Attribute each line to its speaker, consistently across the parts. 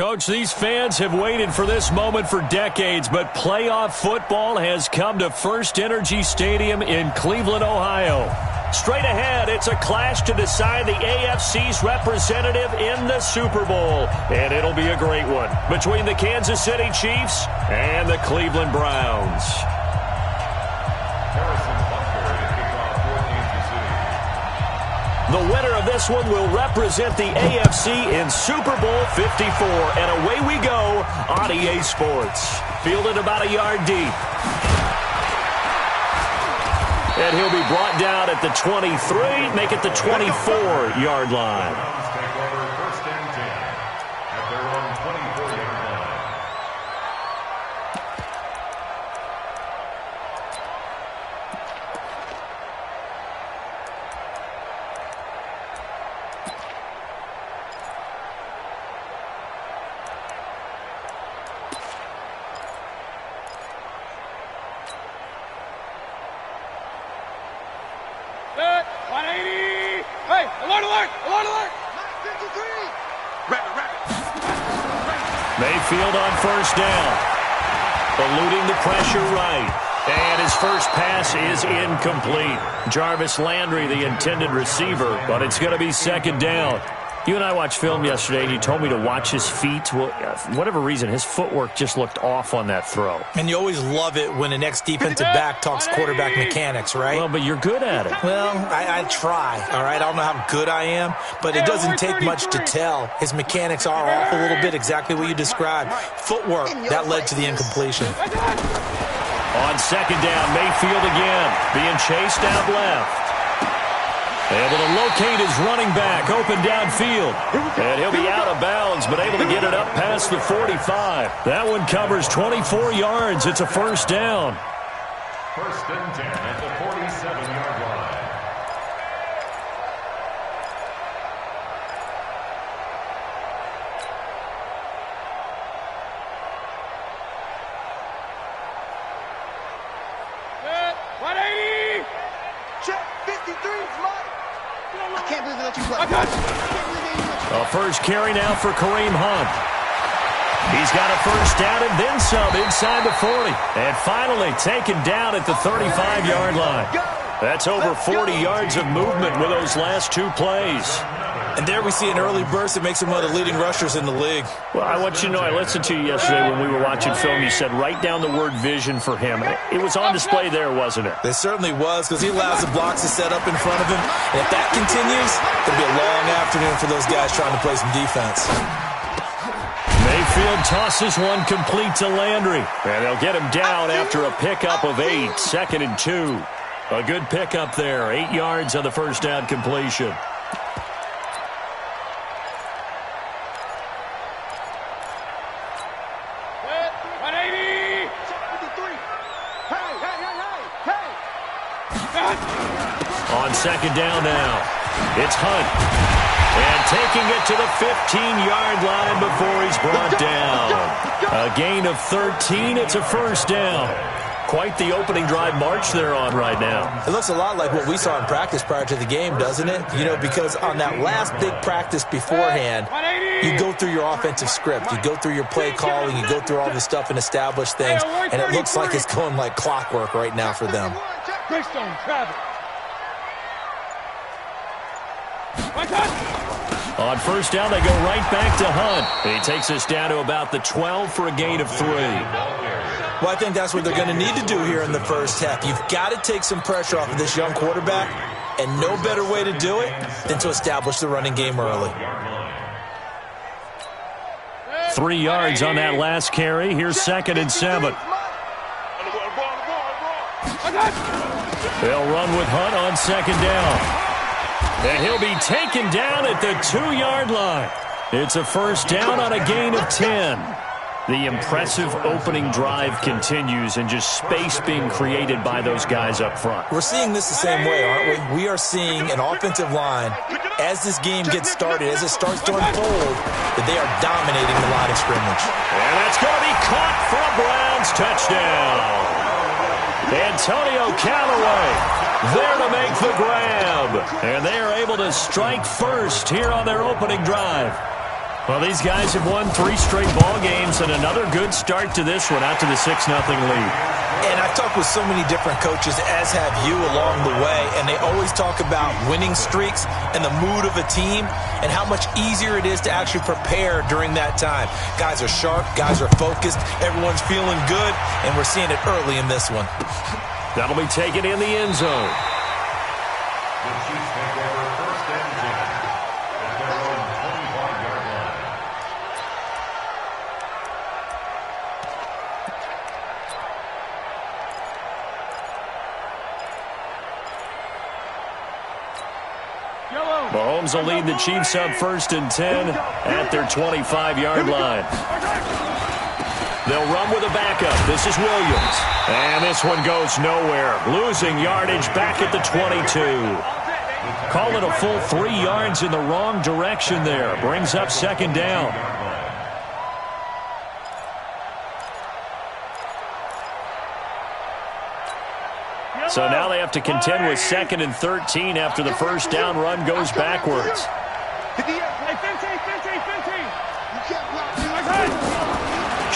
Speaker 1: Coach, these fans have waited for this moment for decades, but playoff football has come to First Energy Stadium in Cleveland, Ohio. Straight ahead, it's a clash to decide the AFC's representative in the Super Bowl, and it'll be a great one between the Kansas City Chiefs and the Cleveland Browns. The winner of this one will represent the AFC in Super Bowl 54. And away we go on EA Sports. Fielded about a yard deep. And he'll be brought down at the 23, make it the 24-yard line. Mayfield on first down. Eluding the pressure right. And his first pass is incomplete. Jarvis Landry, the intended receiver, but it's going to be second down. You and I watched film yesterday, and you told me to watch his feet. Well, for whatever reason, his footwork just looked off on that throw.
Speaker 2: And you always love it when the next defensive back talks quarterback mechanics, right?
Speaker 1: Well, but you're good at it.
Speaker 2: Well, I try, all right? I don't know how good I am, but it doesn't take much to tell. His mechanics are off a little bit, exactly what you described. Footwork, that led to the incompletion.
Speaker 1: On second down, Mayfield again, being chased out left. Able to locate his running back, open downfield. And he'll be out of bounds, but able to get it up past the 45. That one covers 24 yards. It's a first down.
Speaker 3: First and 10 at the 47-yard line.
Speaker 1: A first carry now for Kareem Hunt. He's got a first down and then some inside the 40. And finally taken down at the 35-yard line. That's over 40 yards of movement with those last two plays.
Speaker 2: And there we see an early burst that makes him one of the leading rushers in the league.
Speaker 1: Well, I want you to know, I listened to you yesterday when we were watching film. You said write down the word vision for him. It was on display there, wasn't it?
Speaker 2: It certainly was, because he allows the blocks to set up in front of him. And if that continues, it'll be a long afternoon for those guys trying to play some defense.
Speaker 1: Mayfield tosses one complete to Landry. And they'll get him down after a pickup of 8, 2nd and 2. A good pickup there, 8 yards on the first down completion. On second down now, it's Hunt. And taking it to the 15-yard line before he's brought down. A gain of 13, it's a first down. Quite the opening drive march they're on right now.
Speaker 2: It looks a lot like what we saw in practice prior to the game, doesn't it? You know, because on that last big practice beforehand, you go through your offensive script. You go through your play calling. You go through all the stuff and establish things. And it looks like it's going like clockwork right now for them.
Speaker 1: On first down, they go right back to Hunt. He takes us down to about the 12 for a gain of 3.
Speaker 2: Well, I think that's what they're going to need to do here in the first half. You've got to take some pressure off of this young quarterback, and no better way to do it than to establish the running game early.
Speaker 1: 3 yards on that last carry. Here's 2nd and 7. They'll run with Hunt on second down. And he'll be taken down at the 2-yard line. It's a first down on a gain of 10. The impressive opening drive continues and just space being created by those guys up front.
Speaker 2: We're seeing this the same way, aren't we? We are seeing an offensive line, as this game gets started, as it starts to unfold, that they are dominating the line of scrimmage.
Speaker 1: And that's going to be caught for a Browns touchdown. Antonio Callaway there to make the grab. And they are able to strike first here on their opening drive. Well, these guys have won 3 straight ball games and another good start to this one out to the 6-0 lead.
Speaker 2: And I've talked with so many different coaches, as have you, along the way, and they always talk about winning streaks and the mood of a team and how much easier it is to actually prepare during that time. Guys are sharp, guys are focused, everyone's feeling good, and we're seeing it early in this one.
Speaker 1: That'll be taken in the end zone.
Speaker 3: The Chiefs take over 1st and 10 at their own 25-yard line.
Speaker 1: Mahomes will lead the Chiefs up 1st and 10 at their 25-yard line. They'll run with a backup. This is Williams. And this one goes nowhere. Losing yardage back at the 22. Call it a full 3 yards in the wrong direction there. Brings up 2nd down. So now they have to contend with 2nd and 13 after the 1st down run goes backwards.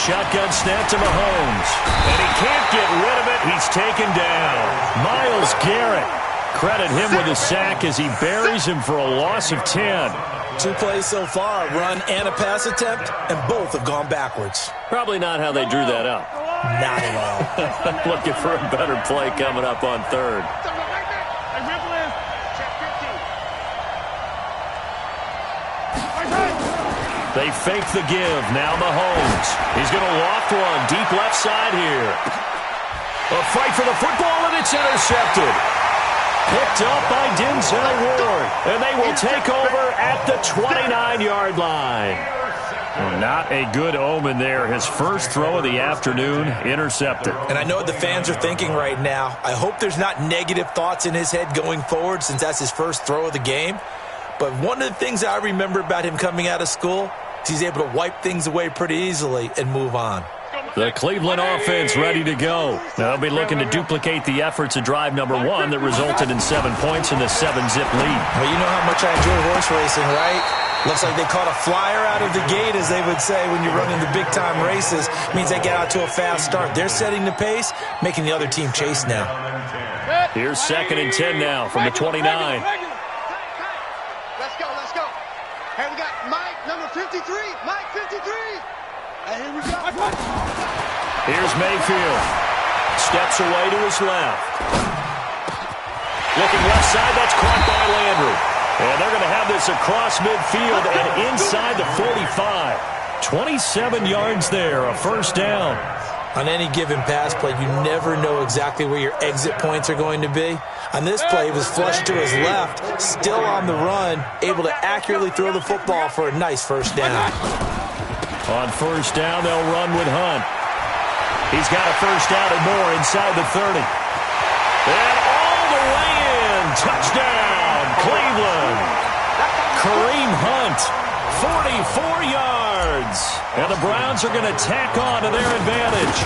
Speaker 1: Shotgun snap to Mahomes. And he can't get rid of it. He's taken down. Myles Garrett. Credit him with a sack as he buries him for a loss of 10.
Speaker 2: 2 plays so far, a run and a pass attempt, and both have gone backwards.
Speaker 1: Probably not how they drew that up.
Speaker 2: Not at all.
Speaker 1: Looking for a better play coming up on 3rd. They fake the give. Now Mahomes. He's going to loft one deep left side here. A fight for the football, and it's intercepted. Picked up by Denzel Ward. And they will take over at the 29-yard line. Well, not a good omen there. His first throw of the afternoon, intercepted.
Speaker 2: And I know what the fans are thinking right now. I hope there's not negative thoughts in his head going forward since that's his first throw of the game. But one of the things I remember about him coming out of school is he's able to wipe things away pretty easily and move on.
Speaker 1: The Cleveland offense ready to go. They'll be looking to duplicate the efforts of drive number 1 that resulted in 7 points in the 7-zip lead.
Speaker 2: Well, you know how much I enjoy horse racing, right? Looks like they caught a flyer out of the gate, as they would say when you're running the big-time races. Means they get out to a fast start. They're setting the pace, making the other team chase now.
Speaker 1: Here's 2nd and 10 now from the 29.
Speaker 4: Let's go. Here we got Mike, number 53. Mike, 53. And here we go.
Speaker 1: Here's Mayfield. Steps away to his left. Looking left side, that's caught by Landry. And they're going to have this across midfield and inside the 45. 27 yards there, a 1st down.
Speaker 2: On any given pass play, you never know exactly where your exit points are going to be. On this play, he was flushed to his left, still on the run, able to accurately throw the football for a nice 1st down.
Speaker 1: On 1st down, they'll run with Hunt. He's got a 1st down and more inside the 30. And all the way in. Touchdown, Cleveland. Kareem Hunt, 44 yards. And the Browns are going to tack on to their advantage.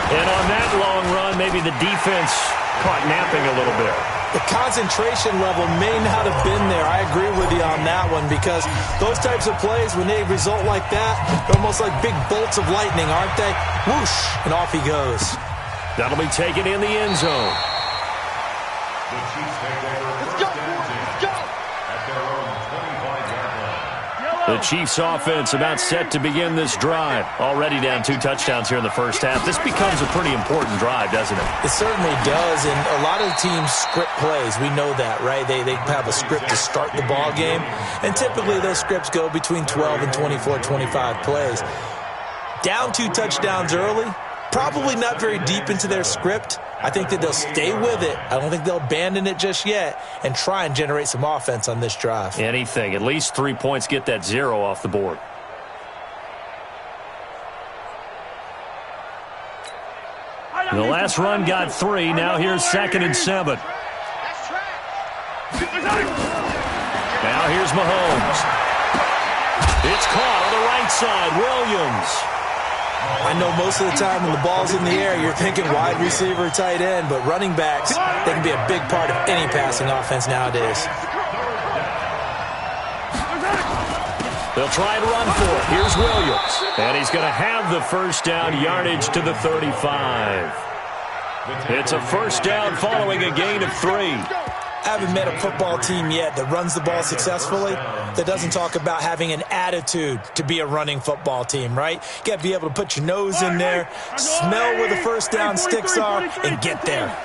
Speaker 1: And on that long run, maybe the defense caught napping a little bit.
Speaker 2: The concentration level may not have been there. I agree with you on that one, because those types of plays, when they result like that, they're almost like big bolts of lightning, aren't they? Whoosh, and off he goes.
Speaker 1: That'll be taken in the end zone.
Speaker 3: The Chiefs take over 1st and 10 at their own 25-yard line.
Speaker 1: The Chiefs offense about set to begin this drive. Already down 2 touchdowns here in the 1st half. This becomes a pretty important drive, doesn't it?
Speaker 2: It certainly does, and a lot of teams script plays. We know that, right? They have a script to start the ball game, and typically those scripts go between 12 and 24, 25 plays. Down 2 touchdowns early, probably not very deep into their script. I think that they'll stay with it. I don't think they'll abandon it just yet and try and generate some offense on this drive.
Speaker 1: Anything. At least 3 points, get that 0 off the board. The last run got 3. Now here's 2nd and 7. Now here's Mahomes. It's caught on the right side. Williams.
Speaker 2: I know most of the time when the ball's in the air, you're thinking wide receiver, tight end, but running backs, they can be a big part of any passing offense nowadays.
Speaker 1: They'll try and run for it. Here's Williams. And he's going to have the first down, yardage to the 35. It's a first down following a gain of 3.
Speaker 2: I haven't met a football team yet that runs the ball successfully that doesn't talk about having an attitude to be a running football team, right? You got to be able to put your nose in there, smell where the first down sticks are, and get there.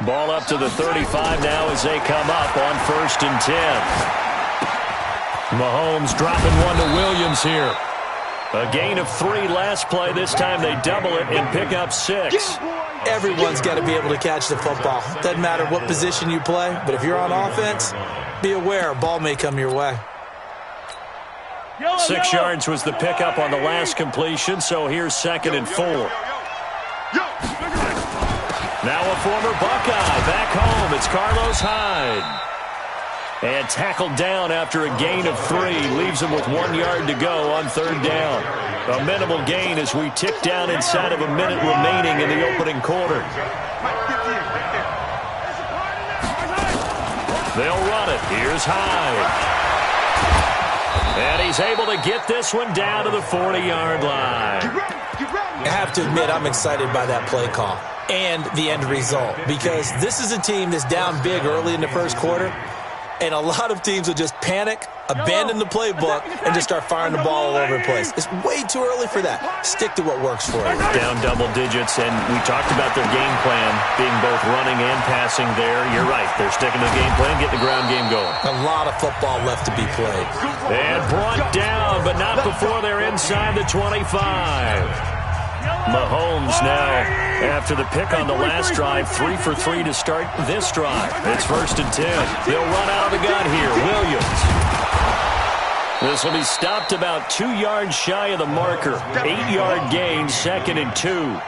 Speaker 1: Ball up to the 35 now as they come up on 1st and 10. Mahomes dropping one to Williams here. A gain of 3 last play. This time they double it and pick up 6.
Speaker 2: Everyone's got to be able to catch the football. Doesn't matter what position you play, but if you're on offense, be aware a ball may come your way.
Speaker 1: 6 yards was the pickup on the last completion, so here's 2nd and 4. Now a former Buckeye back home. It's Carlos Hyde. And tackled down after a gain of 3. Leaves him with 1 yard to go on 3rd down. A minimal gain as we tick down inside of a minute remaining in the opening quarter. They'll run it. Here's Hyde. And he's able to get this one down to the 40-yard line.
Speaker 2: I have to admit, I'm excited by that play call and the end result, because this is a team that's down big early in the first quarter, and a lot of teams will just panic, abandon the playbook, and just start firing the ball all over the place. It's way too early for that. Stick to what works for you.
Speaker 1: Down double digits, and we talked about their game plan being both running and passing there. You're right. They're sticking to the game plan, getting the ground game going.
Speaker 2: A lot of football left to be played.
Speaker 1: And brought down, but not before they're inside the 25. Mahomes now, after the pick on the last drive, 3 for 3 to start this drive. It's 1st and 10. They'll run out of the gun here. Williams. This will be stopped about 2 yards shy of the marker. 8-yard gain, 2nd and 2.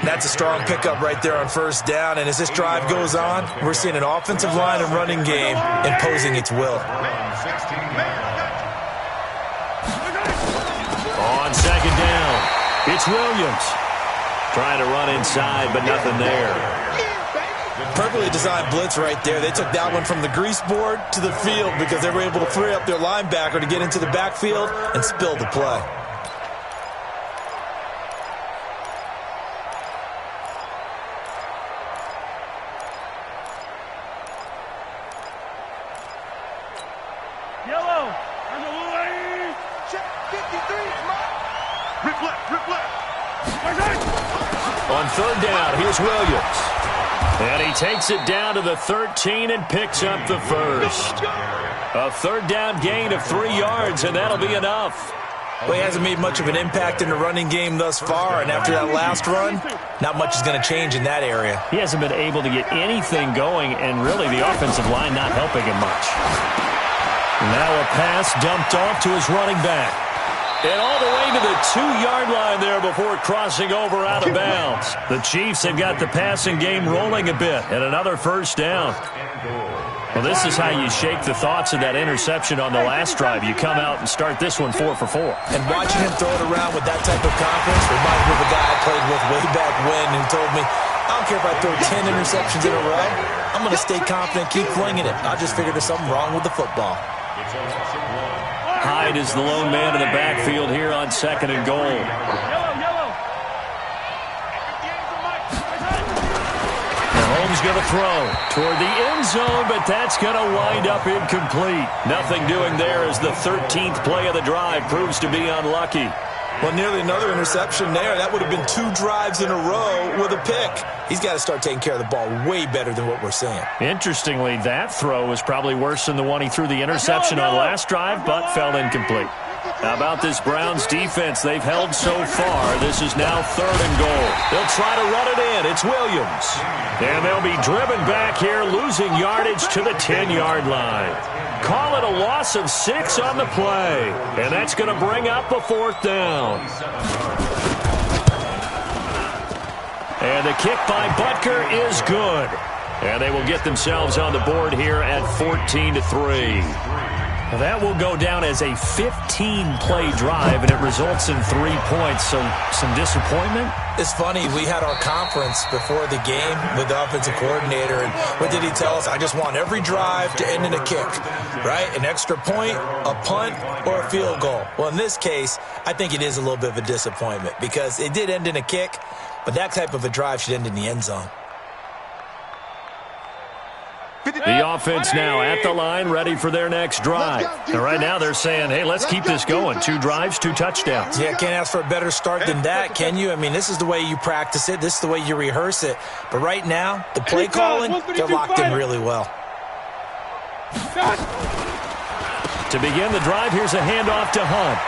Speaker 2: That's a strong pickup right there on 1st down, and as this drive goes on, we're seeing an offensive line and running game imposing its will.
Speaker 1: On 2nd down. It's Williams. Trying to run inside, but nothing there.
Speaker 2: Perfectly designed blitz right there. They took that one from the grease board to the field because they were able to free up their linebacker to get into the backfield and spill the play.
Speaker 4: Yellow. Check 53. Rip left.
Speaker 1: On 3rd down, here's Williams. And he takes it down to the 13 and picks up the first. A 3rd down gain of 3 yards, and that'll be enough.
Speaker 2: Well, he hasn't made much of an impact in the running game thus far, and after that last run, not much is going to change in that area.
Speaker 1: He hasn't been able to get anything going, and really the offensive line not helping him much. Now a pass dumped off to his running back. And all the way to the 2-yard line there before crossing over out of bounds. The Chiefs have got the passing game rolling a bit, and another 1st down. Well, this is how you shake the thoughts of that interception on the last drive. You come out and start this one 4 for 4.
Speaker 2: And watching him throw it around with that type of confidence reminds me of a guy I played with way back when who told me, I don't care if I throw 10 interceptions in a row. I'm going to stay confident, keep flinging it. I just figured there's something wrong with the football.
Speaker 1: Hyde is the lone man in the backfield here on 2nd and goal. Mahomes going to throw toward the end zone, but that's going to wind up incomplete. Nothing doing there as the 13th play of the drive proves to be unlucky.
Speaker 2: Well, nearly another interception there. That would have been 2 drives in a row with a pick. He's got to start taking care of the ball way better than what we're seeing.
Speaker 1: Interestingly, that throw was probably worse than the one he threw the interception on last drive, but fell incomplete. How about this Browns defense? They've held so far. This is now 3rd and goal. They'll try to run it in. It's Williams. And they'll be driven back here, losing yardage to the 10-yard line. Call it a loss of 6 on the play. And that's going to bring up a 4th down. And the kick by Butker is good. And they will get themselves on the board here at 14-3. That will go down as a 15-play drive, and it results in 3 points. So some disappointment?
Speaker 2: It's funny. We had our conference before the game with the offensive coordinator, and what did he tell us? I just want every drive to end in a kick, right? An extra point, a punt, or a field goal. Well, in this case, I think it is a little bit of a disappointment because it did end in a kick, but that type of a drive should end in the end zone.
Speaker 1: The offense now at the line, ready for their next drive. And right now they're saying, hey, let's keep this going. 2 drives, 2 touchdowns.
Speaker 2: Yeah, can't ask for a better start than that, can you? I mean, this is the way you practice it. This is the way you rehearse it. But right now, the play calling, they're locked in really well.
Speaker 1: To begin the drive, here's a handoff to Hunt.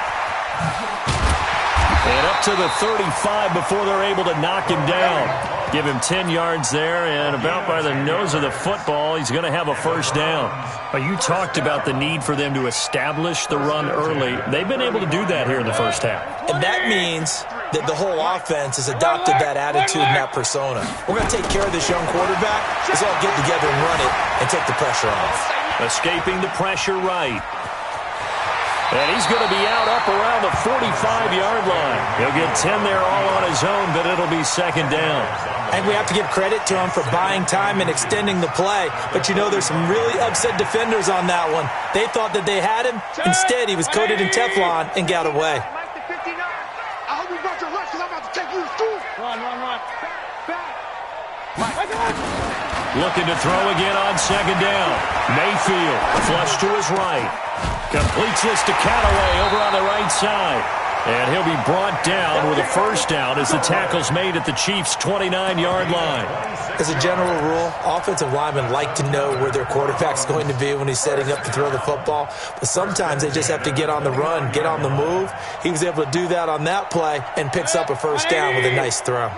Speaker 1: And up to the 35 before they're able to knock him down. Give him 10 yards there, and about by the nose of the football, he's going to have a first down. You talked about the need for them to establish the run early. They've been able to do that here in the first half.
Speaker 2: And that means that the whole offense has adopted that attitude and that persona. We're going to take care of this young quarterback. Let's all get together and run it and take the pressure off.
Speaker 1: Escaping the pressure right. And he's going to be out up around the 45-yard line. He'll get 10 there all on his own, but it'll be second down.
Speaker 2: And we have to give credit to him for buying time and extending the play. But, you know, there's some really upset defenders on that one. They thought that they had him. Instead, he was coated in Teflon and got away.
Speaker 4: I hope you brought your lunch because I'm about to take you to school. Run.
Speaker 1: Looking to throw again on second down. Mayfield, flush to his right. Completes this to Callaway over on the right side. And he'll be brought down with a first down as the tackle's made at the Chiefs' 29-yard line.
Speaker 2: As a general rule, offensive linemen like to know where their quarterback's going to be when he's setting up to throw the football. But sometimes they just have to get on the run, get on the move. He was able to do that on that play and picks up a first down with a nice throw.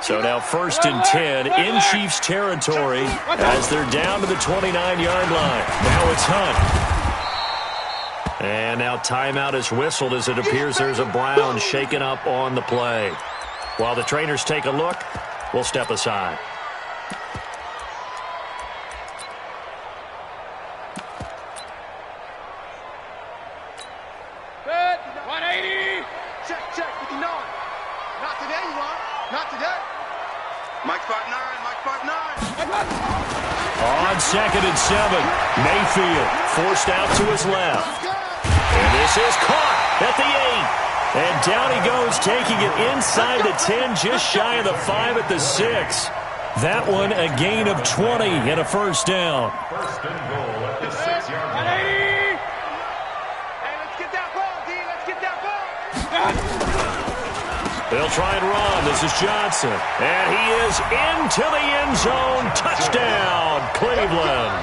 Speaker 1: So now 1st and 10 in Chiefs territory as they're down to the 29-yard line. Now it's Hunt. And now timeout is whistled as it appears there's a Brown shaken up on the play. While the trainers take a look, we'll step aside.
Speaker 4: Good. 180. Check. 59. Not today, you want? Not today. Mike 5'9".
Speaker 1: On 2nd and 7, Mayfield forced out to his left. And this is caught at the 8. And down he goes, taking it inside the 10, just shy of the 5 at the 6. That one a gain of 20 and a first down.
Speaker 3: First and goal at the 6-yard line.
Speaker 4: Hey, let's get that ball, D. Let's get that ball.
Speaker 1: They'll try and run. This is Johnson. And he is into the end zone. Touchdown, Cleveland.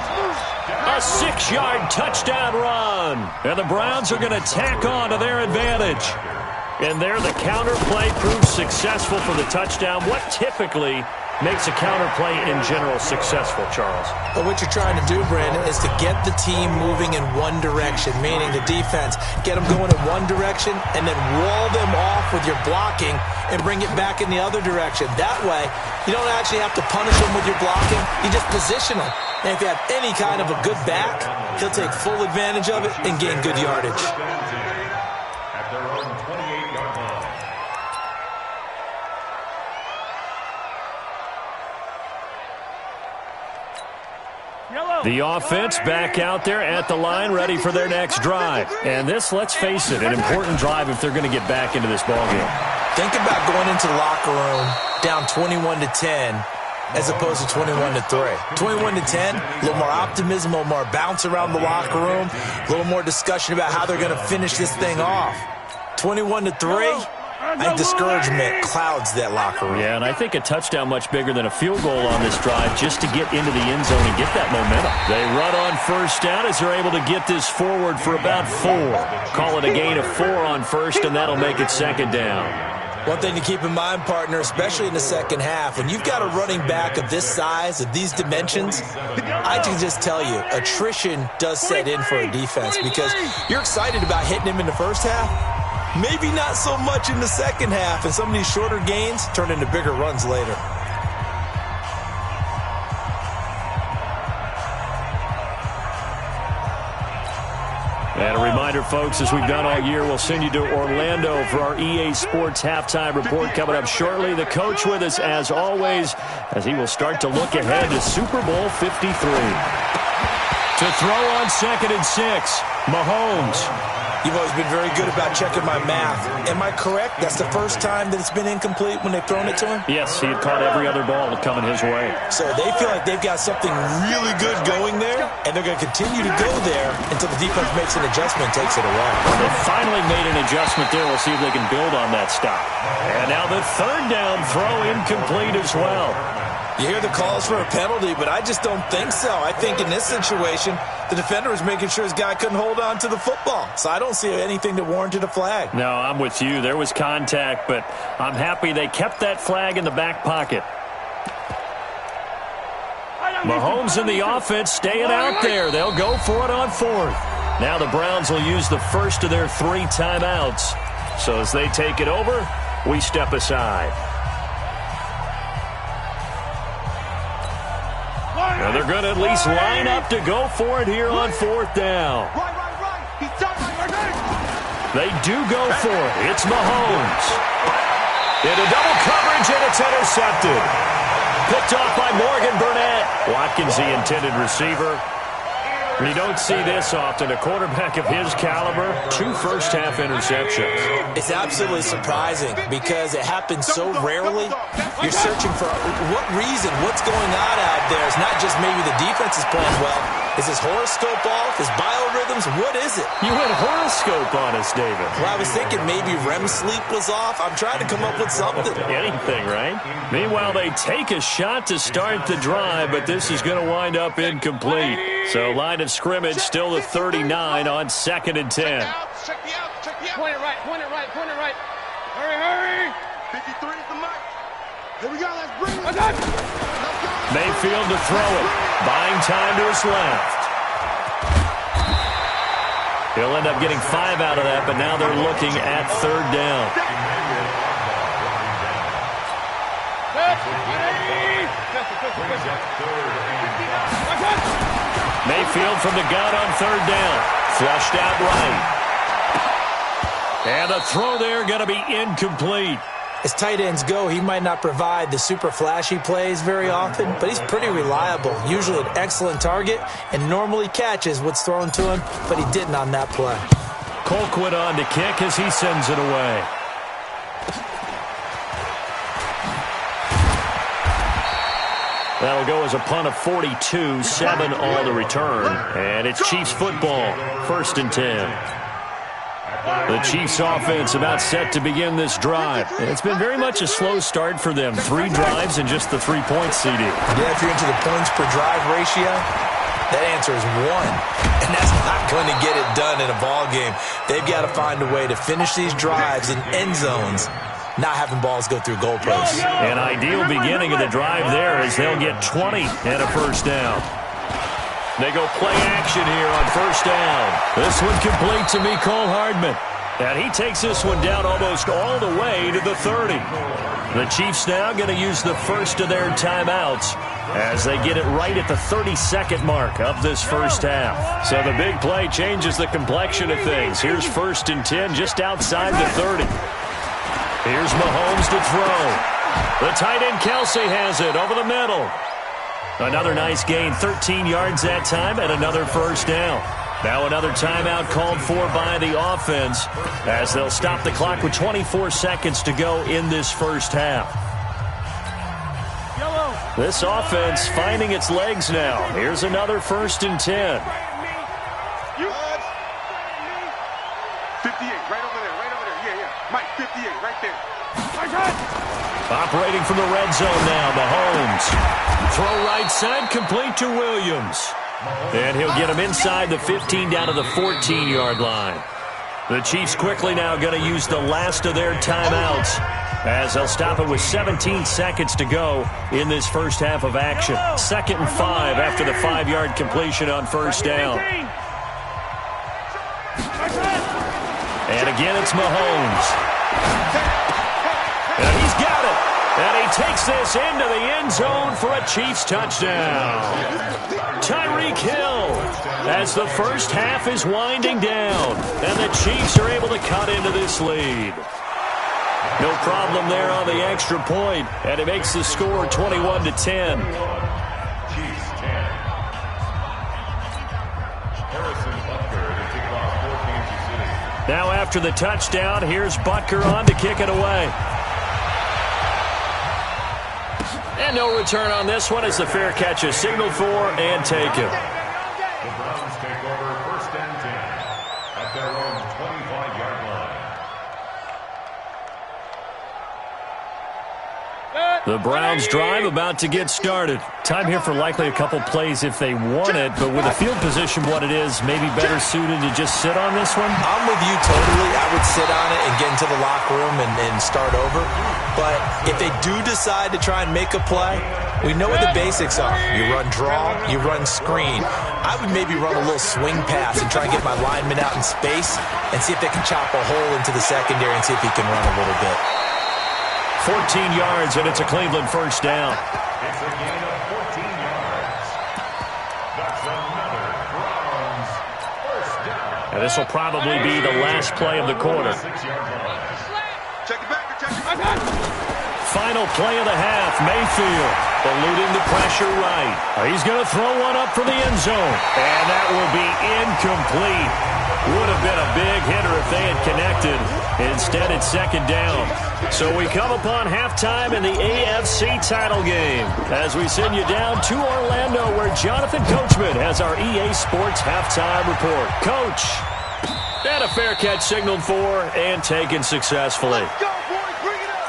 Speaker 1: A 6-yard touchdown run. And the Browns are going to tack on to their advantage. And there the counter play proves successful for the touchdown. What typically makes a counter play in general successful, Charles?
Speaker 2: But what you're trying to do, Brandon, is to get the team moving in one direction, meaning the defense. Get them going in one direction and then wall them off with your blocking and bring it back in the other direction. That way, you don't actually have to punish them with your blocking. You just position them. And if you have any kind of a good back, he'll take full advantage of it and gain good yardage.
Speaker 3: At their own 28-yard line.
Speaker 1: The offense back out there at the line, ready for their next drive. And this, let's face it, an important drive if they're going to get back into this ballgame.
Speaker 2: Think about going into the locker room down 21-10 as opposed to 21-3. 21-10, a little more optimism, a little more bounce around the locker room, a little more discussion about how they're going to finish this thing off. 21-3, I think discouragement clouds that locker room.
Speaker 1: Yeah, and I think a touchdown much bigger than a field goal on this drive just to get into the end zone and get that momentum. They run on first down as they're able to get this forward for about 4. Call it a gain of 4 on first, and that'll make it second down.
Speaker 2: One thing to keep in mind, partner, especially in the second half, when you've got a running back of this size, of these dimensions, I can just tell you, attrition does set in for a defense because you're excited about hitting him in the first half. Maybe not so much in the second half, and some of these shorter gains turn into bigger runs later.
Speaker 1: And a reminder, folks, as we've done all year, we'll send you to Orlando for our EA Sports halftime report coming up shortly. The coach with us, as always, as he will start to look ahead to Super Bowl 53. To throw on 2nd and 6, Mahomes.
Speaker 2: You've always been very good about checking my math. Am I correct? That's the first time that it's been incomplete when they've thrown it to him?
Speaker 1: Yes, he had caught every other ball coming his way.
Speaker 2: So they feel like they've got something really good going there, and they're going to continue to go there until the defense makes an adjustment and takes it away.
Speaker 1: They finally made an adjustment there. We'll see if they can build on that stop. And now the 3rd down throw incomplete as well.
Speaker 2: You hear the calls for a penalty, but I just don't think so. I think in this situation, the defender was making sure his guy couldn't hold on to the football. So I don't see anything that warranted a flag.
Speaker 1: No, I'm with you. There was contact, but I'm happy they kept that flag in the back pocket. Mahomes and the offense staying out there. They'll go for it on 4th. Now the Browns will use the first of their 3 timeouts. So as they take it over, we step aside. And they're going to at least line up to go for it here on 4th down. They do go for it. It's Mahomes. Into double coverage, and it's intercepted. Picked off by Morgan Burnett. Watkins, the intended receiver. You don't see this often. A quarterback of his caliber, 2 first-half interceptions.
Speaker 2: It's absolutely surprising because it happens so rarely. You're searching for what reason, what's going on out there. It's not just maybe the defense is playing well. Is his horoscope off? His biorhythms? What is it?
Speaker 1: You went horoscope on us, David.
Speaker 2: Well, I was thinking maybe REM sleep was off. I'm trying to come up with something.
Speaker 1: Anything, right? Meanwhile, they take a shot to start the drive, but this is going to wind up incomplete. So line of scrimmage still the 39 on 2nd and 10.
Speaker 4: Check the out. Point it right. Hurry. 53 is the mark. Here we go, let's bring it.
Speaker 1: Mayfield to throw it. Buying time to his left. He'll end up getting 5 out of that, but now they're looking at 3rd down. Mayfield from the gun on 3rd down. Flushed out right. And a throw there going to be incomplete.
Speaker 2: As tight ends go, he might not provide the super flashy plays very often, but he's pretty reliable. Usually an excellent target and normally catches what's thrown to him, but he didn't on that play.
Speaker 1: Colquitt on to kick as he sends it away. That'll go as a punt of 42, 7 all the return. And it's Chiefs football, 1st and 10. The Chiefs offense about set to begin this drive. It's been very much a slow start for them. 3 drives and just the 3 points, CD.
Speaker 2: Yeah, if you're into the points per drive ratio, that answer is 1. And that's not going to get it done in a ball game. They've got to find a way to finish these drives in end zones, not having balls go through goalposts.
Speaker 1: An ideal beginning of the drive there as they'll get 20 and a first down. They go play action here on 1st down. This one complete to Mecole Hardman. And he takes this one down almost all the way to the 30. The Chiefs now going to use the first of their timeouts as they get it right at the 32nd mark of this first half. So the big play changes the complexion of things. Here's 1st and 10 just outside the 30. Here's Mahomes to throw. The tight end Kelsey has it over the middle. Another nice gain, 13 yards that time, and another first down. Now another timeout called for by the offense as they'll stop the clock with 24 seconds to go in this first half. This offense finding its legs now. Here's another 1st and 10.
Speaker 4: 58, right over there. Yeah. Mike, 58, right there.
Speaker 1: Operating from the red zone now, Mahomes. Throw right side, complete to Williams. And he'll get him inside the 15 down to the 14-yard line. The Chiefs quickly now going to use the last of their timeouts as they'll stop it with 17 seconds to go in this first half of action. 2nd and 5 after the 5-yard completion on 1st down. And again, it's Mahomes. And he's got it. And he takes this into the end zone for a Chiefs touchdown. Tyreek Hill, as the first half is winding down, and the Chiefs are able to cut into this lead. No problem there on the extra point, and it makes the score 21-10. Now after the touchdown, here's Butker on to kick it away. And no return on this one as the fair catch is signaled for and taken.
Speaker 3: The Browns take over 1st and 10 at their own 25-yard line.
Speaker 1: The Browns drive about to get started. Time here for likely a couple plays if they want it, but with the field position what it is, maybe better suited to just sit on this one?
Speaker 2: I'm with you totally. I would sit on it and get into the locker room and start over. But if they do decide to try and make a play, we know what the basics are. You run draw, you run screen. I would maybe run a little swing pass and try and get my lineman out in space and see if they can chop a hole into the secondary and see if he can run a little bit.
Speaker 1: 14 yards, and it's a Cleveland first down.
Speaker 3: It's a gain of 14 yards. That's another Browns first down.
Speaker 1: And this will probably be the last play of the quarter.
Speaker 3: 6-yard line.
Speaker 4: Check it back. Check it back.
Speaker 1: Final play of the half, Mayfield eluding the pressure right. He's going to throw one up for the end zone, and that will be incomplete. Would have been a big hitter if they had connected. Instead, it's second down. So we come upon halftime in the AFC title game as we send you down to Orlando where Jonathan Coachman has our EA Sports halftime report. Coach, and a fair catch signaled for and taken successfully.
Speaker 4: Let's go, boys. Bring it up.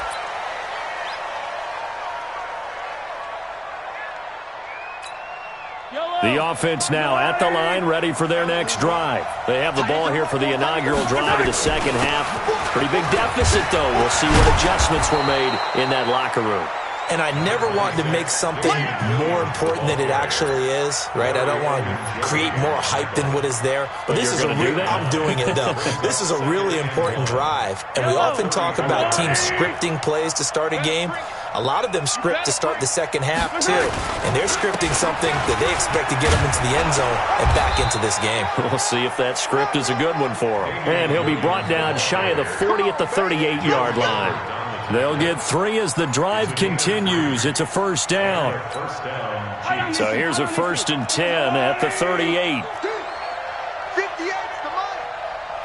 Speaker 1: The offense now at the line, ready for their next drive. They have the ball here for the inaugural drive of the second half. Pretty big deficit, though. We'll see what adjustments were made in that locker room.
Speaker 2: And I never want to make something more important than it actually is, right? I don't want to create more hype than what is there. But this is I'm doing it, though. This is a really important drive. And we often talk about teams scripting plays to start a game. A lot of them script to start the second half, too. And they're scripting something that they expect to get them into the end zone and back into this game.
Speaker 1: We'll see if that script is a good one for him. And he'll be brought down shy of the 40 at the 38-yard line. They'll get 3 as the drive continues. It's a first down. So here's a 1st and 10 at the 38.
Speaker 4: 58's the money.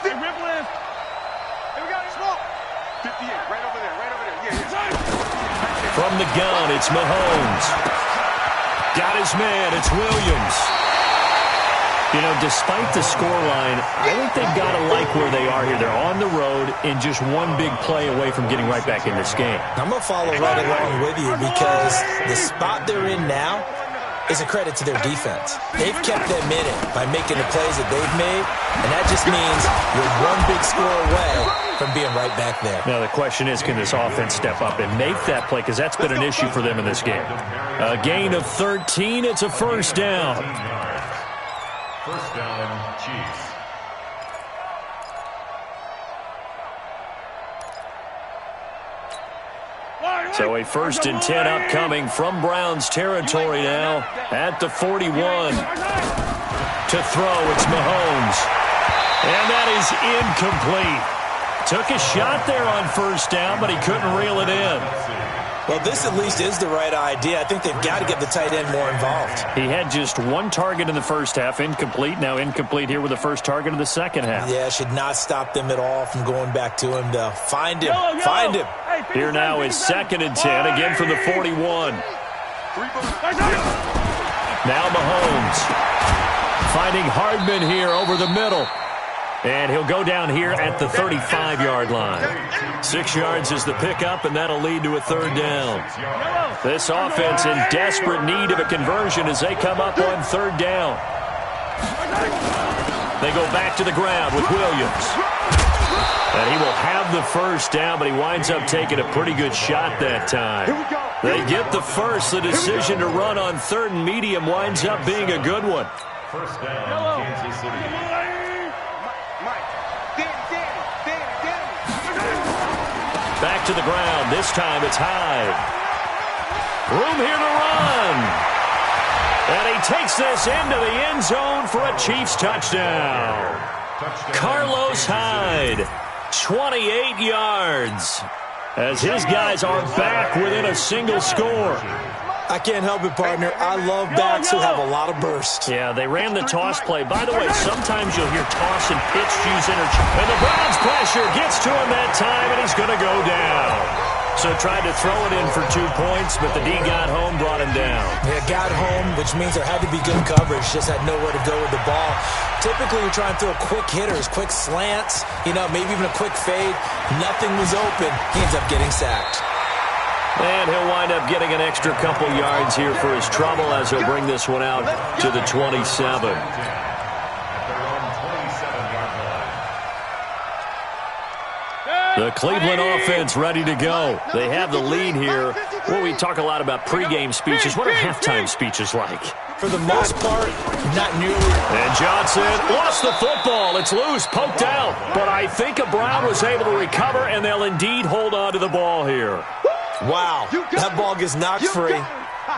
Speaker 4: Hey, Ripple in. Hey, we got it. Smoke. 58, right over there. Yeah.
Speaker 1: From the gun, it's Mahomes. Got his man, it's Williams. You know, despite the scoreline, I think they've got to like where they are here. They're on the road and just one big play away from getting right back in this game.
Speaker 2: I'm going to follow right along with you because the spot they're in now is a credit to their defense. They've kept them in it by making the plays that they've made, and that just means you're one big score away from being right back there.
Speaker 1: Now, the question is, can this offense step up and make that play? Because that's been an issue for them in this game. A gain of 13. It's a first down.
Speaker 3: First down, Chiefs.
Speaker 1: So a 1st and 10 upcoming from Browns territory now at the 41. To throw, it's Mahomes. And that is incomplete. Took a shot there on first down, but he couldn't reel it in.
Speaker 2: Well, this at least is the right idea. I think they've got to get the tight end more involved.
Speaker 1: He had just 1 target in the first half, incomplete. Now incomplete here with the first target of the second half.
Speaker 2: Yeah, should not stop them at all from going back to him, though. Find him. Find him.
Speaker 1: Here now is 2nd and 10, again from the 41. Now Mahomes. Finding Hardman here over the middle. And he'll go down here at the 35-yard line. 6 yards is the pickup, and that'll lead to a 3rd down. This offense in desperate need of a conversion as they come up on 3rd down. They go back to the ground with Williams. And he will have the first down, but he winds up taking a pretty good shot that time. They get the first. The decision to run on 3rd and medium winds up being a good one.
Speaker 3: First down, Kansas City.
Speaker 1: Back to the ground. This time it's Hyde. Room here to run. And he takes this into the end zone for a Chiefs touchdown. Carlos Hyde, 28 yards. As his guys are back within a single score.
Speaker 2: I can't help it, partner. I love backs who have a lot of burst.
Speaker 1: Yeah, they ran the toss play. By the way, sometimes you'll hear toss and pitch used interchange. And the Browns pressure gets to him that time, and he's going to go down. So tried to throw it in for 2 points, but the D got home, brought him down.
Speaker 2: Yeah, got home, which means there had to be good coverage. Just had nowhere to go with the ball. Typically, you're trying to throw quick hitters, quick slants, maybe even a quick fade. Nothing was open. He ends up getting sacked.
Speaker 1: And he'll wind up getting an extra couple yards here for his trouble as he'll bring this one out to the 27. The Cleveland offense ready to go. They have the lead here. Well, we talk a lot about pregame speeches. What are halftime speeches like?
Speaker 2: For the most part, not nearly.
Speaker 1: And Johnson lost the football. It's loose, poked out. But I think a Brown was able to recover, and they'll indeed hold on to the ball here.
Speaker 2: Wow, that ball gets knocked free,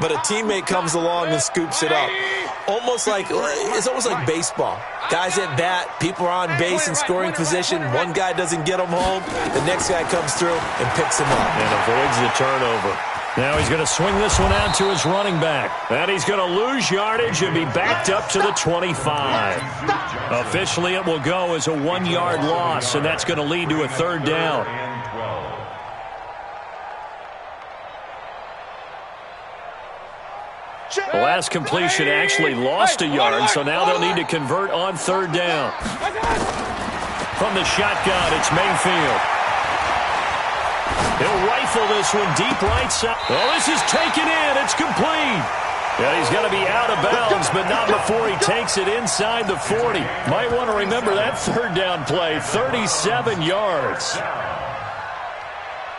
Speaker 2: but a teammate comes along and scoops it up. It's almost like baseball. Guys at bat, people are on base in scoring position. One guy doesn't get him home. The next guy comes through and picks him up.
Speaker 1: And avoids the turnover. Now he's going to swing this one out to his running back. And he's going to lose yardage and be backed up to the 25. Officially, it will go as a 1-yard loss, and that's going to lead to a third down. The last completion actually lost a yard, so now they'll need to convert on third down. From the shotgun, it's Mayfield. He'll rifle this one deep right side. Oh, this is taken in. It's complete. Yeah, he's going to be out of bounds, but not before he takes it inside the 40. Might want to remember that third down play, 37 yards.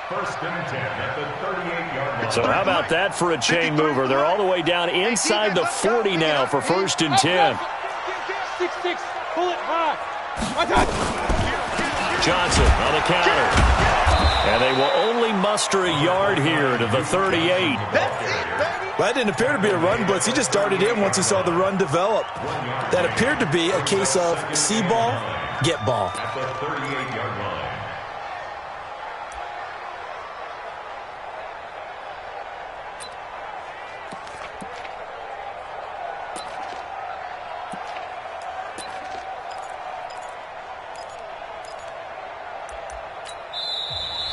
Speaker 3: First and 10 at the 38-yard line.
Speaker 1: So how about that for a chain mover? They're all the way down inside the 40 now for first and 10.
Speaker 4: 6-6, pull it high.
Speaker 1: Johnson on the counter. And they will only muster a yard here to the 38.
Speaker 2: Well, that didn't appear to be a run blitz. He just darted in once he saw the run develop. That appeared to be a case of see ball, get ball.
Speaker 3: At the 38-yard line.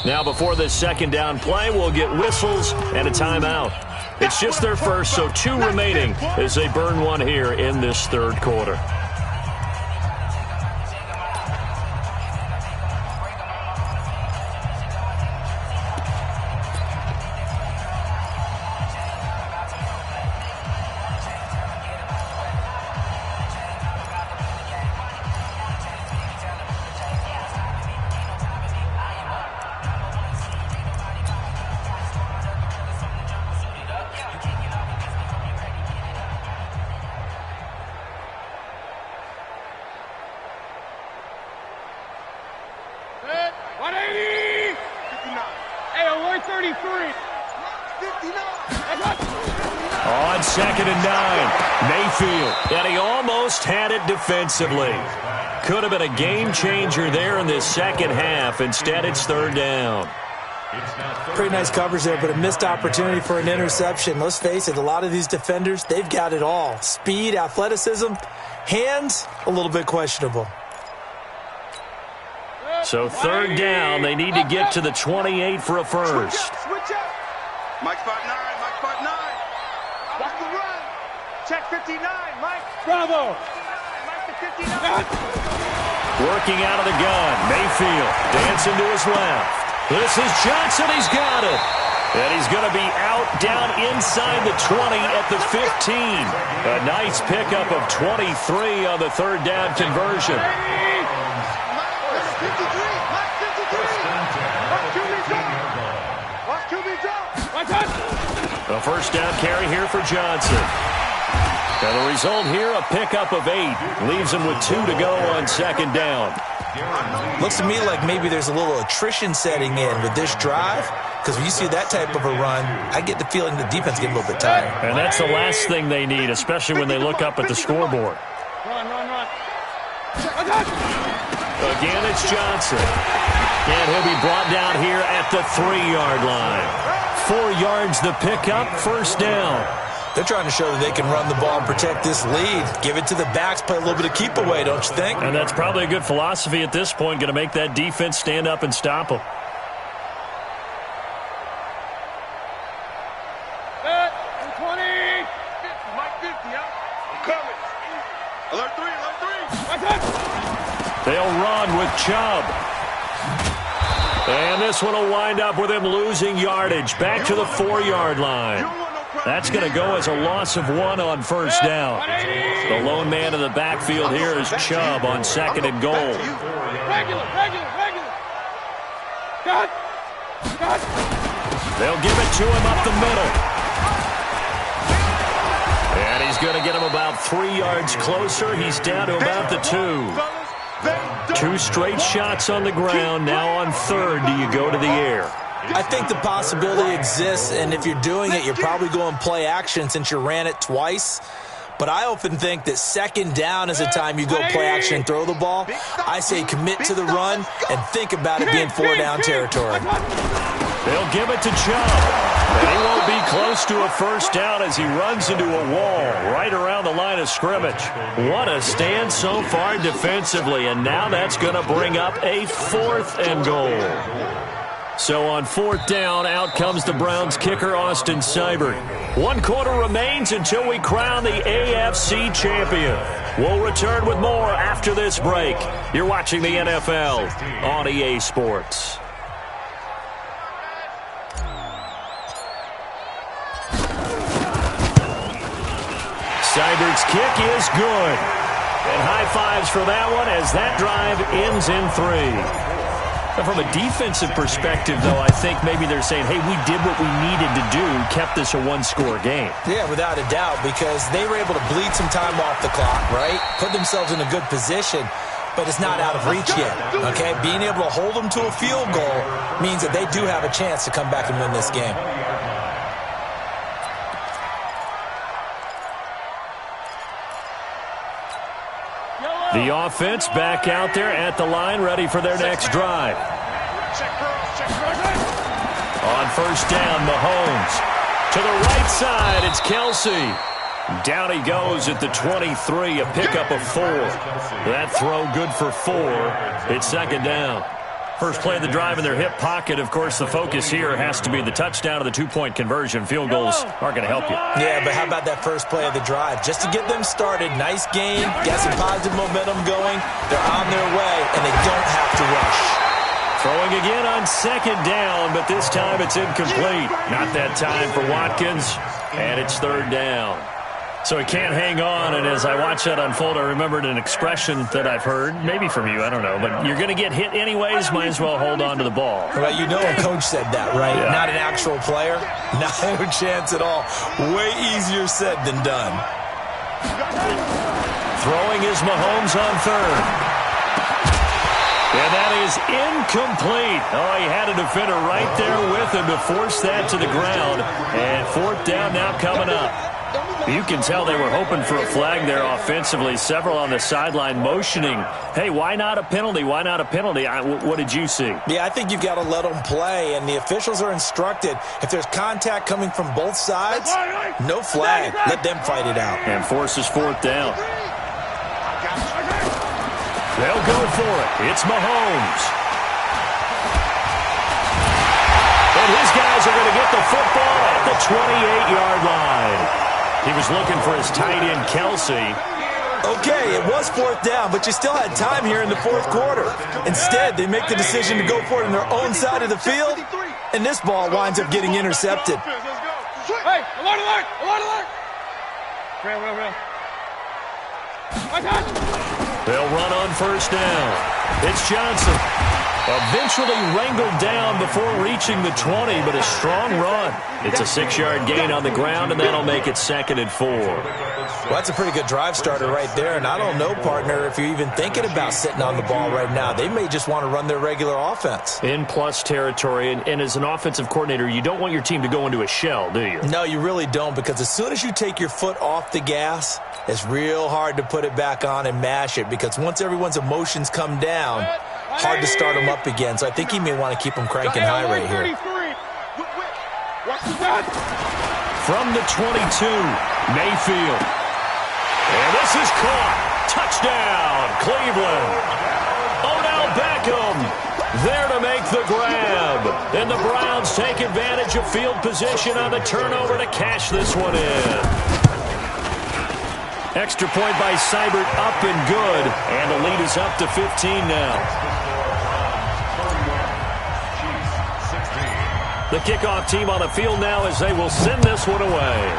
Speaker 1: Now before this second down play, we'll get whistles and a timeout. It's just their first, so 2 remaining as they burn one here in this third quarter. On 2nd and 9, Mayfield, and he almost had it defensively. Could have been a game changer there in this second half. Instead, it's third down.
Speaker 2: Pretty nice coverage there, but a missed opportunity for an interception. Let's face it, a lot of these defenders, they've got it all. Speed, athleticism, hands, a little bit questionable.
Speaker 1: So third down, they need to get to the 28 for a first.
Speaker 4: Switch up. Mike spot 9, Mike spot 9. Watch the run. Check 59, Mike. Bravo. Mike to 59.
Speaker 1: Working out of the gun, Mayfield dancing to his left. This is Johnson, he's got it. And he's going to be out down inside the 20 at the 15. A nice pickup of 23 on the third down conversion. A first down carry here for Johnson. And the result here, a pickup of 8. Leaves him with 2 to go on second down.
Speaker 2: Looks to me like maybe there's a little attrition setting in with this drive, because when you see that type of a run, I get the feeling the defense gets a little bit tired.
Speaker 1: And that's the last thing they need, especially when they look up at the scoreboard.
Speaker 4: Run.
Speaker 1: Again, it's Johnson. And he'll be brought down here at the 3-yard line. 4 yards the pickup, first down.
Speaker 2: They're trying to show that they can run the ball and protect this lead. Give it to the backs, play a little bit of keep away, don't you think?
Speaker 1: And that's probably a good philosophy at this point, going to make that defense stand up and stop them.
Speaker 4: Set, 20. Mike 50, yeah? I'm coming. Alert 3.
Speaker 1: They'll run with Chubb. And this one will wind up with him losing yardage. Back to the 4-yard line. That's going to go as a loss of 1 on first down. The lone man in the backfield here is Chubb on 2nd and goal.
Speaker 4: Regular. Cut.
Speaker 1: They'll give it to him up the middle. And he's going to get him about 3 yards closer. He's down to about the 2. 2 straight shots on the ground. Now on 3rd, do you go to the air?
Speaker 2: I think the possibility exists, and if you're doing it, you're probably going play action since you ran it twice. But I often think that 2nd down is the time you go play action and throw the ball. I say commit to the run and think about it being 4-down territory.
Speaker 1: They'll give it to Chubb. And he won't be close to a first down as he runs into a wall right around the line of scrimmage. What a stand so far defensively, and now that's going to bring up a 4th and goal. So on 4th down, out comes the Browns kicker, Austin Seibert. 1 quarter remains until we crown the AFC champion. We'll return with more after this break. You're watching the NFL on EA Sports. Seibert's kick is good. And high fives for that one as that drive ends in 3. From a defensive perspective, though, I think maybe they're saying, hey, we did what we needed to do, kept this a 1-score game.
Speaker 2: Yeah, without a doubt, because they were able to bleed some time off the clock, right? Put themselves in a good position, but it's not out of reach yet, okay? Being able to hold them to a field goal means that they do have a chance to come back and win this game.
Speaker 1: The offense back out there at the line, ready for their next drive. On first down, Mahomes. To the right side, it's Kelsey. Down he goes at the 23, a pickup of 4. That throw good for 4. It's 2nd down. First play of the drive in their hip pocket. Of course, the focus here has to be the touchdown of the 2-point conversion. Field goals aren't going to help you.
Speaker 2: Yeah, but how about that first play of the drive? Just to get them started, nice game, got some positive momentum going. They're on their way, and they don't have to rush.
Speaker 1: Throwing again on 2nd down, but this time it's incomplete. Not that time for Watkins, and it's 3rd down. So he can't hang on, and as I watch that unfold, I remembered an expression that I've heard, maybe from you, I don't know, but you're going to get hit anyways, might as well hold on to the ball.
Speaker 2: Well, you know a coach said that, right?
Speaker 1: Yeah.
Speaker 2: Not an actual player. No chance at all. Way easier said than done.
Speaker 1: Throwing is Mahomes on 3rd. And that is incomplete. Oh, he had a defender right there with him to force that to the ground. And 4th down now coming up. You can tell they were hoping for a flag there offensively. Several on the sideline motioning, hey, why not a penalty? Why not a penalty? What did you see?
Speaker 2: Yeah, I think you've got to let them play, and the officials are instructed. If there's contact coming from both sides, no flag. Let them fight it out.
Speaker 1: And forces 4th down. They'll go for it. It's Mahomes. And his guys are going to get the football at the 28-yard line. He was looking for his tight end, Kelsey.
Speaker 2: Okay, it was 4th down, but you still had time here in the 4th quarter. Instead, they make the decision to go for it on their own side of the field, and this ball winds up getting intercepted.
Speaker 4: Hey, alert! Real.
Speaker 1: They'll run on first down. It's Johnson. Eventually wrangled down before reaching the 20, but a strong run. It's a 6-yard gain on the ground, and that'll make it 2nd and 4.
Speaker 2: Well, that's a pretty good drive starter right there, and I don't know, partner, if you're even thinking about sitting on the ball right now. They may just want to run their regular offense.
Speaker 1: In plus territory, and as an offensive coordinator, you don't want your team to go into a shell, do you?
Speaker 2: No, you really don't, because as soon as you take your foot off the gas, it's real hard to put it back on and mash it, because once everyone's emotions come down, hard to start them up again. So I think he may want to keep them cranking high right here.
Speaker 1: From the 22, Mayfield. And this is caught. Touchdown, Cleveland. Odell Beckham there to make the grab. And the Browns take advantage of field position on the turnover to cash this one in. Extra point by Seibert, up and good. And the lead is up to 15 now. The kickoff team on the field now as they will send this one away.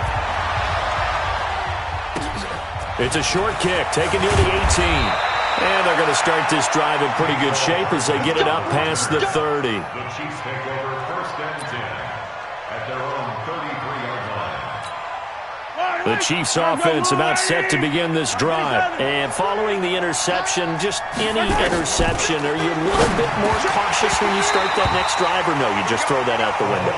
Speaker 1: It's a short kick taken near the 18. And they're going to start this drive in pretty good shape as they get it up past the 30.
Speaker 3: The Chiefs take over 1st and 10 at their own 33-yard line.
Speaker 1: The Chiefs offense about set to begin this drive. And following the interception, just any interception, are you a little bit more cautious when you start that next drive, or no, you just throw that out the window?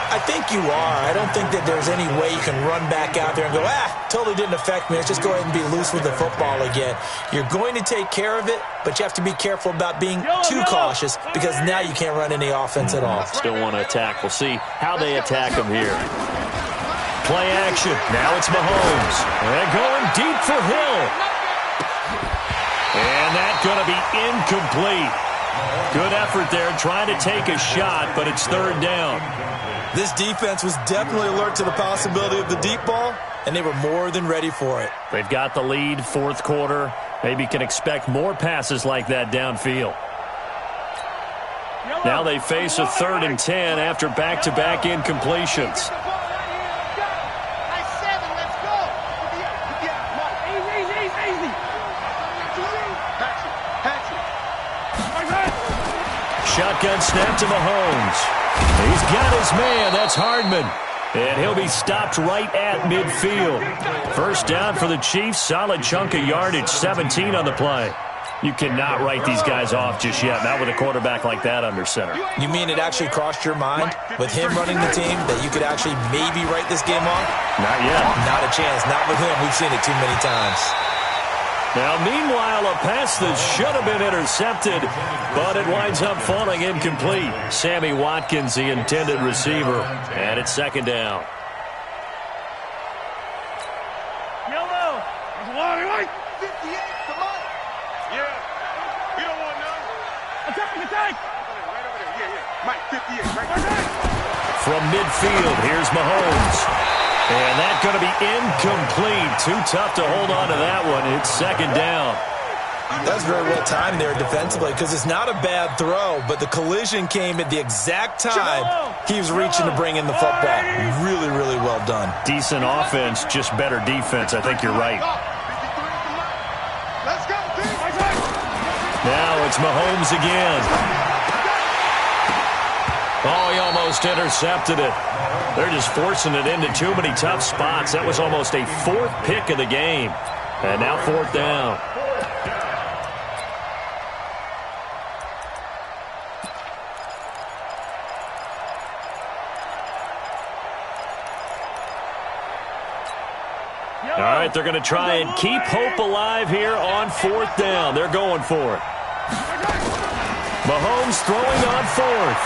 Speaker 2: I think you are. I don't think that there's any way you can run back out there and go, totally didn't affect me. Let's just go ahead and be loose with the football again. You're going to take care of it, but you have to be careful about being too cautious, because now you can't run any offense at all.
Speaker 1: Still want to attack. We'll see how they attack them here. Play action. Now it's Mahomes. They're going deep for Hill. And that's going to be incomplete. Good effort there trying to take a shot, but it's 3rd down.
Speaker 2: This defense was definitely alert to the possibility of the deep ball, and they were more than ready for it.
Speaker 1: They've got the lead, 4th quarter. Maybe can expect more passes like that downfield. Now they face a 3rd and 10 after back-to-back incompletions. Shotgun snap to Mahomes. He's got his man. That's Hardman. And he'll be stopped right at midfield. 1st down for the Chiefs. Solid chunk of yardage. 17 on the play. You cannot write these guys off just yet. Not with a quarterback like that under center.
Speaker 2: You mean it actually crossed your mind with him running the team that you could actually maybe write this game off?
Speaker 1: Not yet.
Speaker 2: Not a chance. Not with him. We've seen it too many times.
Speaker 1: Now, meanwhile, a pass that should have been intercepted, but it winds up falling incomplete. Sammy Watkins, the intended receiver, and it's 2nd down.
Speaker 4: Yellow. 58, come on. Yeah. You don't want none. Attack. Right over there. Yeah. Mike, 58, right there.
Speaker 1: From midfield, here's Mahomes. And that's going to be incomplete. Too tough to hold on to that one. It's 2nd down.
Speaker 2: That's very well timed there defensively, because it's not a bad throw, but the collision came at the exact time he was reaching to bring in the football. Really, really well done.
Speaker 1: Decent offense, just better defense. I think you're right.
Speaker 4: Let's go, team.
Speaker 1: Now it's Mahomes again. Oh, he almost intercepted it. They're just forcing it into too many tough spots. That was almost a 4th pick of the game. And now 4th down. All right, they're going to try and keep hope alive here on 4th down. They're going for it. Mahomes throwing on 4th.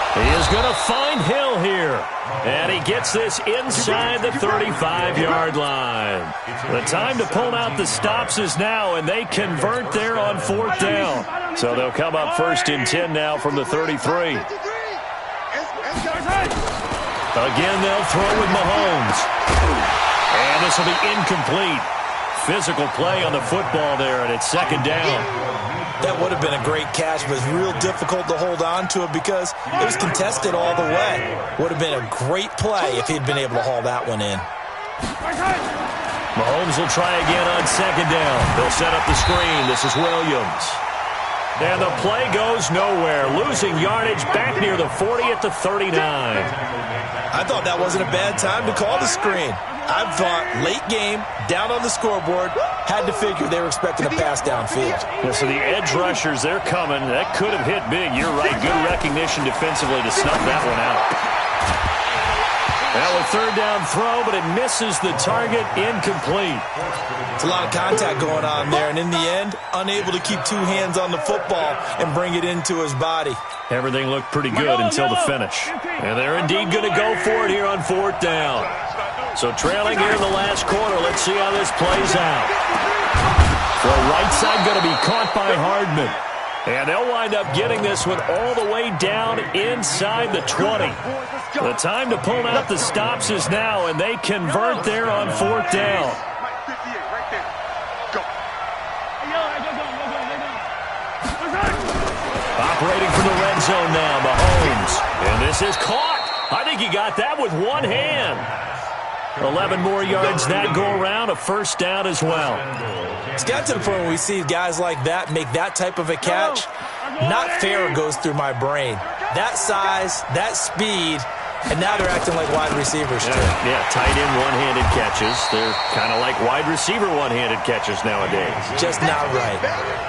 Speaker 1: He is going to find Hill here. And he gets this inside the 35-yard line. The time to pull out the stops is now, and they convert there on 4th down. So they'll come up 1st and 10 now from the 33. Again, they'll throw with Mahomes. And this will be incomplete. Physical play on the football there, and it's 2nd down.
Speaker 2: That would have been a great catch, but it's real difficult to hold on to it because it was contested all the way. Would have been a great play if he'd been able to haul that one in.
Speaker 1: Mahomes will try again on 2nd down. They'll set up the screen. This is Williams. And the play goes nowhere, losing yardage back near the 40 at the 39.
Speaker 2: I thought that wasn't a bad time to call the screen. I thought late game, down on the scoreboard, had to figure they were expecting a pass downfield.
Speaker 1: Yeah, so the edge rushers, they're coming. That could have hit big. You're right. Good recognition defensively to snuff that one out. Now a third down throw, but it misses the target, incomplete.
Speaker 2: It's a lot of contact going on there, and in the end, unable to keep two hands on the football and bring it into his body.
Speaker 1: Everything looked pretty good until the finish. And they're indeed going to go for it here on fourth down. So trailing here in the last quarter, let's see how this plays out. The right side going to be caught by Hardman. And they'll wind up getting this one all the way down inside the 20. The time to pull out the stops is now, and they convert there on fourth down. Operating from the red zone now, Mahomes. And this is caught. I think he got that with one hand. 11 more yards that go around, a first down as well.
Speaker 2: It's got to the point where we see guys like that make that type of a catch. Not fair goes through my brain. That size, that speed, and now they're acting like wide receivers too.
Speaker 1: Yeah, tight end one-handed catches. They're kind of like wide receiver one-handed catches nowadays.
Speaker 2: Just not right.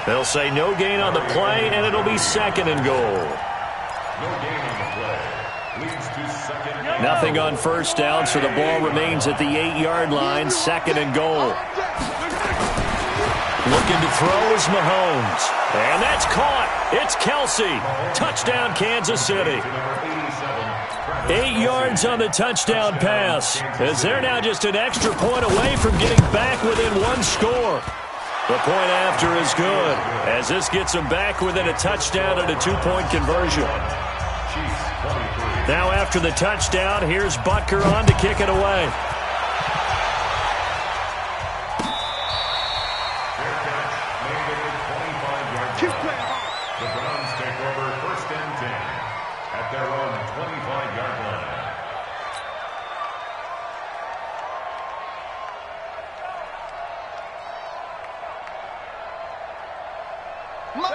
Speaker 1: They'll say no gain on the play, and it'll be second and goal.
Speaker 3: No gain on the play. Leads to second and goal.
Speaker 1: Nothing on first down, so the ball remains at the 8-yard line, second and goal. Looking to throw is Mahomes. And that's caught. It's Kelsey. Touchdown, Kansas City. 8 yards on the touchdown pass, as they're now just an extra point away from getting back within one score. The point after is good, as this gets them back within a touchdown and a 2-point conversion. Now after the touchdown, here's Butker on to kick it away.
Speaker 3: The Browns take over first and 10 at their own 25-yard line.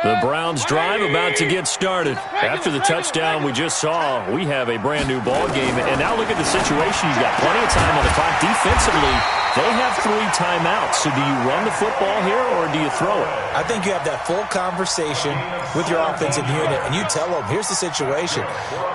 Speaker 1: The Browns drive about to get started. After the touchdown we just saw, we have a brand new ball game. And now look at the situation. You've got plenty of time on the clock. Defensively, they have 3 timeouts. So do you run the football here or do you throw it?
Speaker 2: I think you have that full conversation with your offensive unit, and you tell them, here's the situation.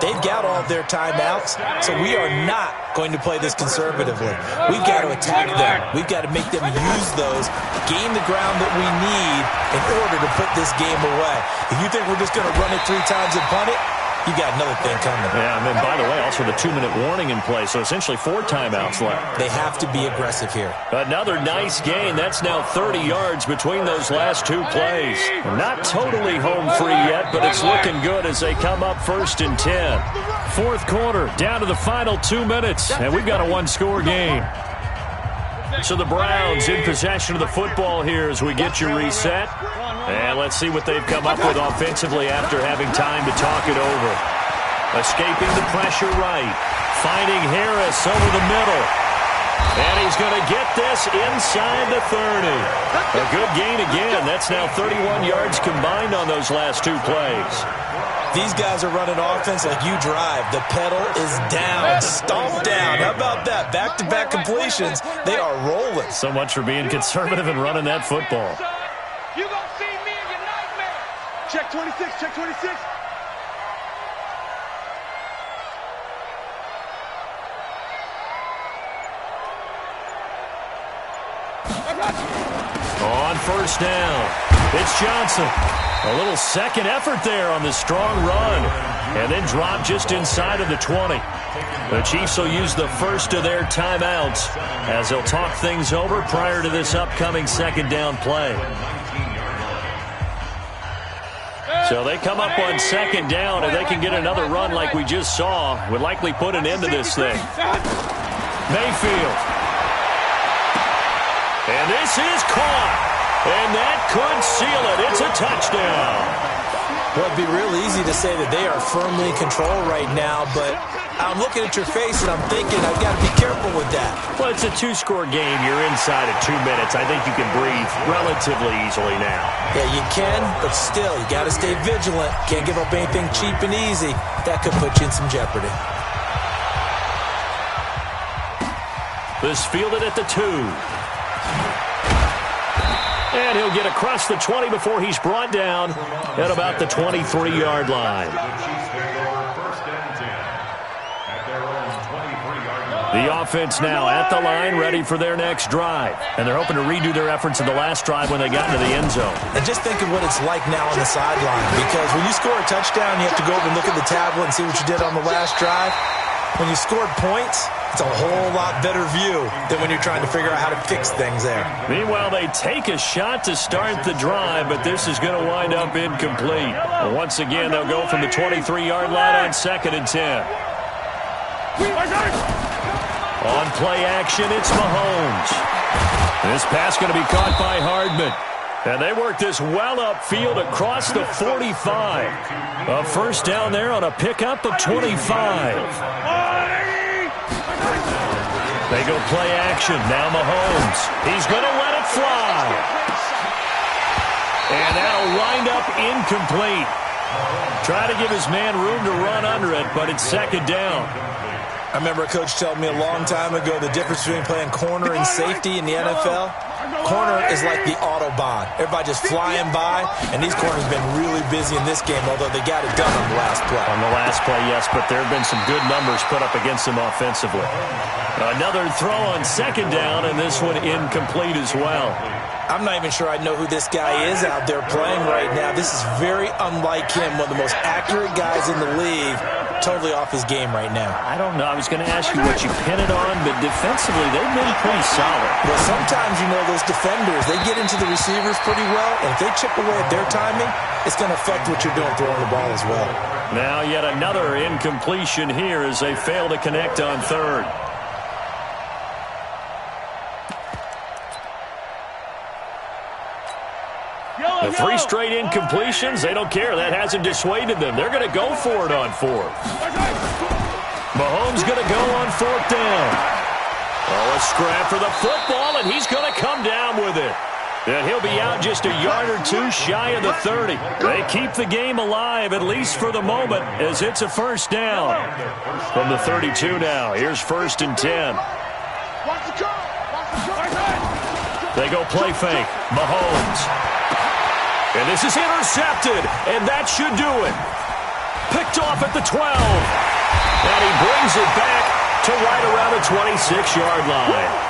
Speaker 2: They've got all of their timeouts, so we are not going to play this conservatively. We've got to attack them. We've got to make them use those, gain the ground that we need in order to put this game away. If you think we're just going to run it 3 times and punt it, you got another thing coming.
Speaker 1: Yeah, and then, by the way, also the 2-minute warning in play, so essentially 4 timeouts left.
Speaker 2: They have to be aggressive here.
Speaker 1: Another nice gain. That's now 30 yards between those last 2 plays. Not totally home free yet, but it's looking good as they come up first and 10. Fourth quarter, down to the final 2 minutes, and we've got a 1-score game. So the Browns in possession of the football here as we get you reset. And let's see what they've come up with offensively after having time to talk it over. Escaping the pressure right. Finding Harris over the middle. And he's going to get this inside the 30. A good gain again. That's now 31 yards combined on those last 2 plays.
Speaker 2: These guys are running offense like you drive. The pedal is down, stomped down. How about that? Back-to-back completions. They are rolling.
Speaker 1: So much for being conservative and running that football.
Speaker 4: You gonna see me in your nightmare. Check 26, check 26.
Speaker 1: On first down, it's Johnson. A little second effort there on the strong run. And then drop just inside of the 20. The Chiefs will use the first of their timeouts as they'll talk things over prior to this upcoming second down play. So they come up on second down, and they can get another run like we just saw. Would likely put an end to this thing. Mayfield. And this is caught. And that could seal it. It's a touchdown.
Speaker 2: Well, it'd be real easy to say that they are firmly in control right now, but I'm looking at your face and I'm thinking I've got to be careful with that.
Speaker 1: Well, it's a two-score game. You're inside of 2 minutes. I think you can breathe relatively easily now.
Speaker 2: Yeah, you can, but still, you got to stay vigilant. Can't give up anything cheap and easy. That could put you in some jeopardy.
Speaker 1: This fielded at the 2. And he'll get across the 20 before he's brought down at about the 23-yard line. The offense now at the line, ready for their next drive. And they're hoping to redo their efforts in the last drive when they got into the end zone.
Speaker 2: And just think of what it's like now on the sideline, because when you score a touchdown, you have to go over and look at the tablet and see what you did on the last drive. When you scored points, it's a whole lot better view than when you're trying to figure out how to fix things there.
Speaker 1: Meanwhile, they take a shot to start the drive, but this is going to wind up incomplete. And once again, they'll go from the 23-yard line on 2nd and 10. On play action, it's Mahomes. This pass going to be caught by Hardman. And they work this well upfield across the 45. A first down there on a pickup of 25. They go play action. Now Mahomes. He's going to let it fly. And that'll wind up incomplete. Try to give his man room to run under it, but it's 2nd down.
Speaker 2: I remember a coach telling me a long time ago the difference between playing corner and safety in the NFL. Corner is like the Autobahn. Everybody just flying by, and these corners have been really busy in this game, although they got it done on the last play.
Speaker 1: On the last play, yes, but there have been some good numbers put up against them offensively. Another throw on 2nd down, and this one incomplete as well.
Speaker 2: I'm not even sure I know who this guy is out there playing right now. This is very unlike him, one of the most accurate guys in the league. Totally off his game right now.
Speaker 1: I don't know. I was going to ask you what you pin it on, but defensively, they've been pretty solid.
Speaker 2: Well, sometimes, you know, those defenders, they get into the receivers pretty well, and if they chip away at their timing, it's going to affect what you're doing throwing the ball as well.
Speaker 1: Now yet another incompletion here as they fail to connect on 3rd. The 3 straight incompletions, they don't care. That hasn't dissuaded them. They're going to go for it on 4th. Mahomes going to go on 4th down. Oh, a scrap for the football, and he's going to come down with it. And he'll be out just a yard or 2 shy of the 30. They keep the game alive, at least for the moment, as it's a first down. From the 32 now, here's 1st and 10. They go play fake. Mahomes. And this is intercepted, and that should do it. Picked off at the 12. And he brings it back to right around the 26-yard line.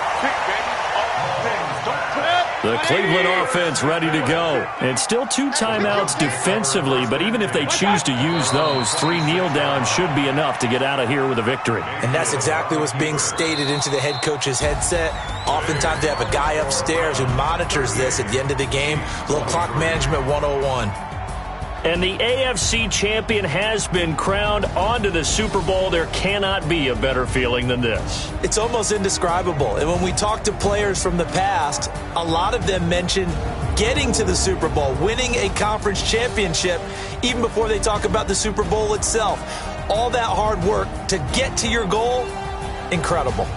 Speaker 1: The Cleveland offense ready to go. And still 2 timeouts defensively, but even if they choose to use those, 3 kneel downs should be enough to get out of here with a victory.
Speaker 2: And that's exactly what's being stated into the head coach's headset. Oftentimes they have a guy upstairs who monitors this at the end of the game. A little clock management 101.
Speaker 1: And the AFC champion has been crowned onto the Super Bowl. There cannot be a better feeling than this.
Speaker 2: It's almost indescribable. And when we talk to players from the past, a lot of them mention getting to the Super Bowl, winning a conference championship, even before they talk about the Super Bowl itself. All that hard work to get to your goal, incredible.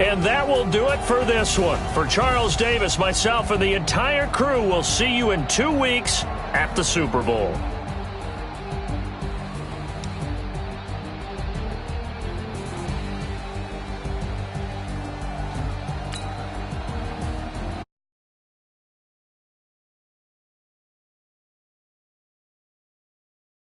Speaker 1: And that will do it for this one. For Charles Davis, myself, and the entire crew, we'll see you in 2 weeks at the Super Bowl.